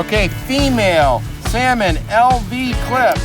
Okay, female salmon LV clip.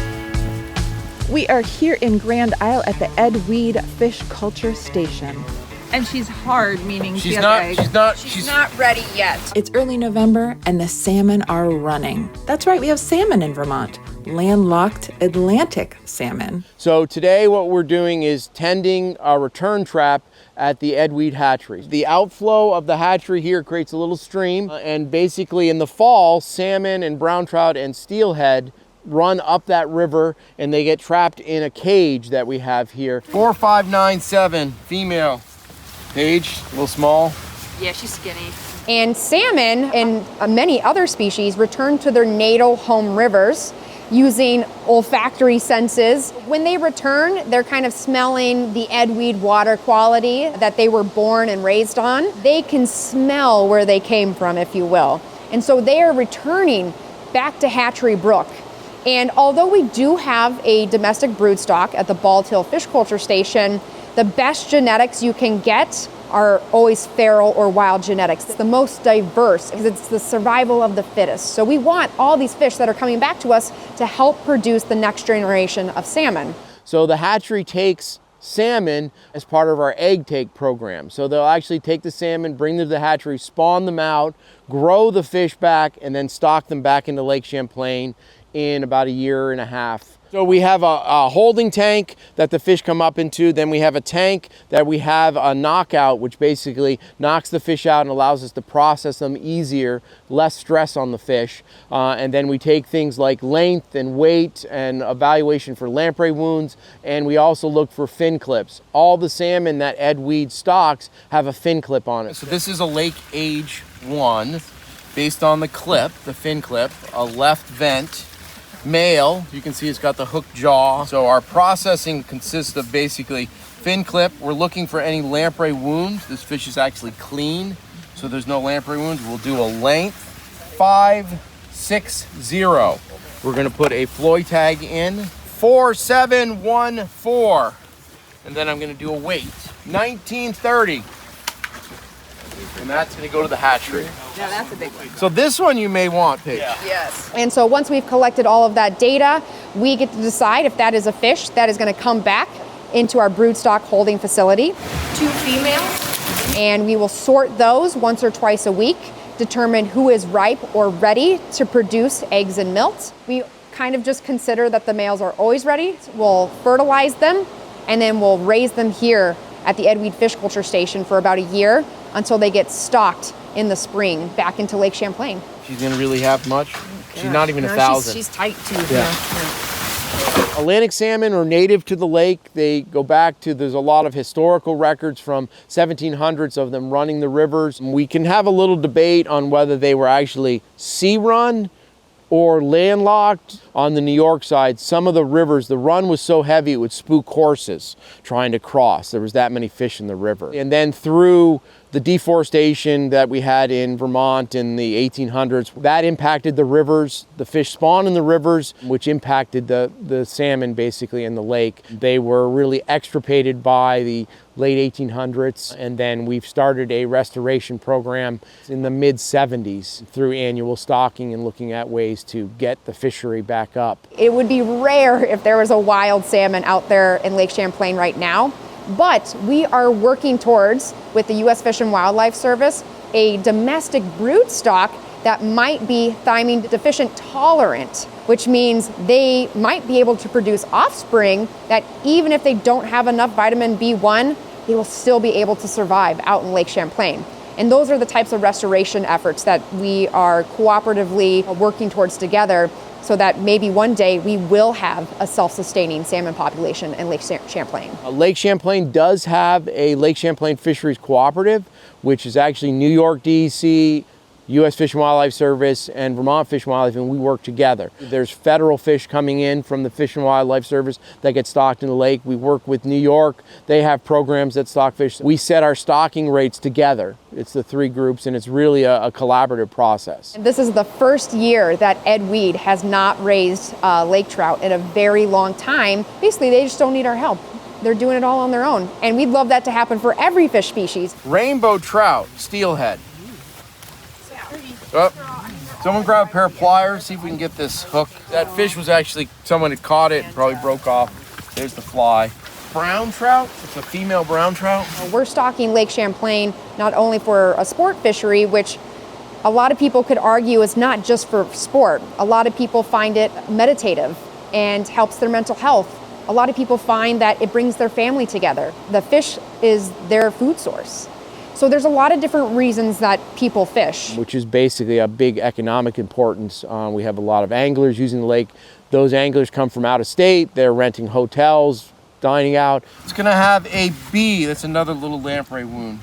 We are here in Grand Isle at the Ed Weed Fish Culture Station. And she's hard, meaning She's not ready yet. It's early November and the salmon are running. That's right, we have salmon in Vermont. Landlocked Atlantic salmon. So today what we're doing is tending a return trap at the Ed Weed hatchery. The outflow of the hatchery here creates a little stream, and basically in the fall, salmon and brown trout and steelhead run up that river and they get trapped in a cage that we have here. 4597 female. Paige, a little small. Yeah, she's skinny. And salmon and many other species return to their natal home rivers using olfactory senses. When they return, they're kind of smelling the Ed Weed water quality that they were born and raised on. They can smell where they came from, if you will. And so they are returning back to Hatchery Brook. And although we do have a domestic broodstock at the Bald Hill Fish Culture Station, the best genetics you can get are always feral or wild genetics. It's the most diverse because it's the survival of the fittest. So we want all these fish that are coming back to us to help produce the next generation of salmon. So the hatchery takes salmon as part of our egg take program. So they'll actually take the salmon, bring them to the hatchery, spawn them out, grow the fish back, and then stock them back into Lake Champlain in about a year and a half. So we have a holding tank that the fish come up into. Then we have a tank that we have a knockout, which basically knocks the fish out and allows us to process them easier, less stress on the fish. And then we take things like length and weight and evaluation for lamprey wounds. And we also look for fin clips. All the salmon that Ed Weed stocks have a fin clip on it. So this is a Lake Age 1 based on the clip, the fin clip, a left vent. Male, you can see it's got the hooked jaw. So our processing consists of basically fin clip. We're looking for any lamprey wounds. This fish is actually clean, so there's no lamprey wounds. We'll do a length 560. We're gonna put a Floy tag in 4714, and then I'm gonna do a weight 1930. And that's going to go to the hatchery. Yeah, that's a big one. So this one you may want, Paige. Yeah. Yes. And so once we've collected all of that data, we get to decide if that is a fish that is going to come back into our broodstock holding facility. 2 females. And we will sort those once or twice a week, determine who is ripe or ready to produce eggs and milts. We kind of just consider that the males are always ready. We'll fertilize them, and then we'll raise them here at the Ed Weed Fish Culture Station for about a year until they get stocked in the spring back into Lake Champlain. She's gonna really have much? She's not even 1,000. She's tight too. Yeah. Atlantic salmon are native to the lake. They go back to, there's a lot of historical records from 1700s of them running the rivers. We can have a little debate on whether they were actually sea run or landlocked. On the New York side, some of the rivers, the run was so heavy it would spook horses trying to cross. There was that many fish in the river. And then through the deforestation that we had in Vermont in the 1800s, that impacted the rivers. The fish spawned in the rivers, which impacted the salmon basically in the lake. They were really extirpated by the late 1800s, and then we've started a restoration program in the mid-70s through annual stocking and looking at ways to get the fishery back up. It would be rare if there was a wild salmon out there in Lake Champlain right now, but we are working towards, with the U.S. Fish and Wildlife Service, a domestic broodstock that might be thiamine deficient tolerant, which means they might be able to produce offspring that even if they don't have enough vitamin B1, they will still be able to survive out in Lake Champlain. And those are the types of restoration efforts that we are cooperatively working towards together, so that maybe one day we will have a self-sustaining salmon population in Lake Champlain. Lake Champlain does have a Lake Champlain Fisheries Cooperative, which is actually New York DEC, U.S. Fish and Wildlife Service, and Vermont Fish and Wildlife, and we work together. There's federal fish coming in from the Fish and Wildlife Service that get stocked in the lake. We work with New York. They have programs that stock fish. We set our stocking rates together. It's the 3 groups, and it's really a collaborative process. And this is the first year that Ed Weed has not raised lake trout in a very long time. Basically, they just don't need our help. They're doing it all on their own. And we'd love that to happen for every fish species. Rainbow trout, steelhead. Oh, Someone grab a pair of pliers, see if we can get this hook. That fish was actually, someone had caught it and probably broke off. There's the fly. Brown trout, it's a female brown trout. We're stocking Lake Champlain not only for a sport fishery, which a lot of people could argue is not just for sport. A lot of people find it meditative and helps their mental health. A lot of people find that it brings their family together. The fish is their food source. So there's a lot of different reasons that people fish. Which is basically a big economic importance. We have a lot of anglers using the lake. Those anglers come from out of state. They're renting hotels, dining out. It's gonna have a bee. That's another little lamprey wound.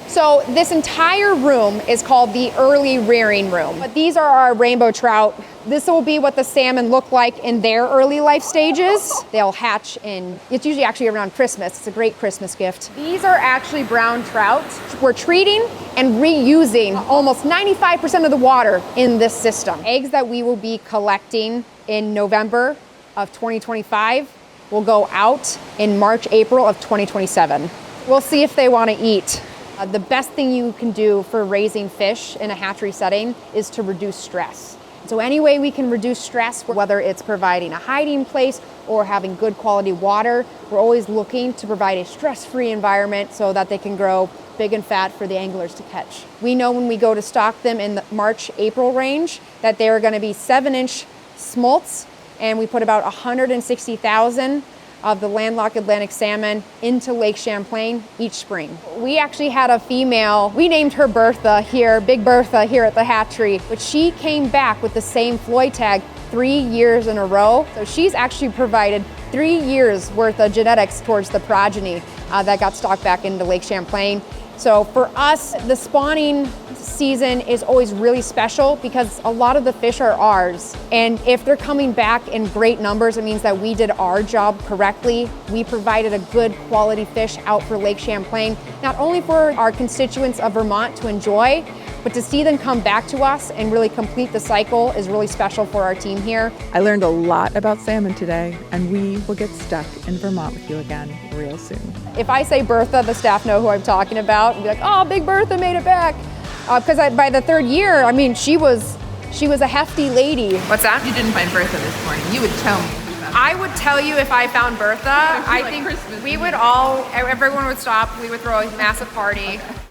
So this entire room is called the early rearing room. But these are our rainbow trout. This will be what the salmon look like in their early life stages. They'll hatch it's usually actually around Christmas. It's a great Christmas gift. These are actually brown trout. We're treating and reusing almost 95% of the water in this system. Eggs that we will be collecting in November of 2025 will go out in March, April of 2027. We'll see if they want to eat. The best thing you can do for raising fish in a hatchery setting is to reduce stress. So any way we can reduce stress, whether it's providing a hiding place or having good quality water, we're always looking to provide a stress-free environment so that they can grow big and fat for the anglers to catch. We know when we go to stock them in the March, April range that they are going to be 7-inch smolts, and we put about 160,000 of the landlocked Atlantic salmon into Lake Champlain each spring. We actually had a female, we named her Bertha here, Big Bertha here at the hatchery, but she came back with the same Floyd tag 3 years in a row. So she's actually provided 3 years worth of genetics towards the progeny that got stocked back into Lake Champlain. So for us, the spawning season is always really special because a lot of the fish are ours. And if they're coming back in great numbers, it means that we did our job correctly. We provided a good quality fish out for Lake Champlain, not only for our constituents of Vermont to enjoy, but to see them come back to us and really complete the cycle is really special for our team here. I learned a lot about salmon today, and we will get stuck in Vermont with you again real soon. If I say Bertha, the staff know who I'm talking about and be like, oh, Big Bertha made it back. Because by the third year, I mean, she was a hefty lady. What's that? You didn't find Bertha this morning. You would tell me. I would tell you if I found Bertha. I think Christmas we would all, everyone would stop. We would throw a massive party.